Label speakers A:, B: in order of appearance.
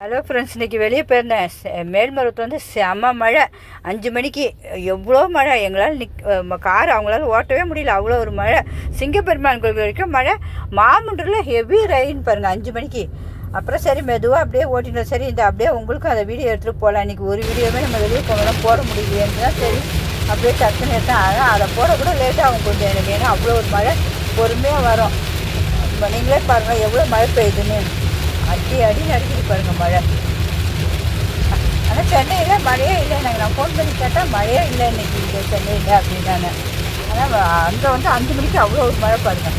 A: Hello friends, இன்றைக்கி வெளியே போயிருந்தேன். மேல்மருவத்தில் வந்து செம்ம மழை. 5 மணிக்கு எவ்வளோ மழை. எங்களால் கார் அவங்களால ஓட்டவே முடியல, அவ்வளோ ஒரு மழை. சிங்கப்பெருமான் கோயில் வரைக்கும் மழை. மாமண்டூரில் ஹெவி ரெயின் பாருங்கள் 5 மணிக்கு. அப்புறம் சரி மெதுவாக அப்படியே ஓட்டினோம். சரி இந்த அப்படியே உங்களுக்கும் அந்த வீடியோ எடுத்துகிட்டு போகலாம். இன்றைக்கி ஒரு வீடியோவே நம்ம வெளியே போகலாம் போட முடியலையேன்னு தான் சரி அப்படியே டக்குன்னு எடுத்தேன். ஆனால் அதை போட கூட லேட்டாகும் கொஞ்சம் எனக்கு, ஏன்னா அவ்வளோ ஒரு மழை. பொறுமையாக வரும். நீங்களே பாருங்கள் எவ்வளோ மழை பெய்யுதுன்னு. அடின்னு அடிக்கிட்டு பாருங்கள் மழை. ஆனால் சென்னையில் மழையே இல்லை. நான் ஃபோன் பண்ணி கேட்டால் மழையே இல்லை இன்றைக்கி இங்கே சென்னையில் அப்படின்னாங்க. ஆனால் அங்கே வந்து 5 மணிக்கு அவ்வளோ ஒரு மழை பாருங்கள்.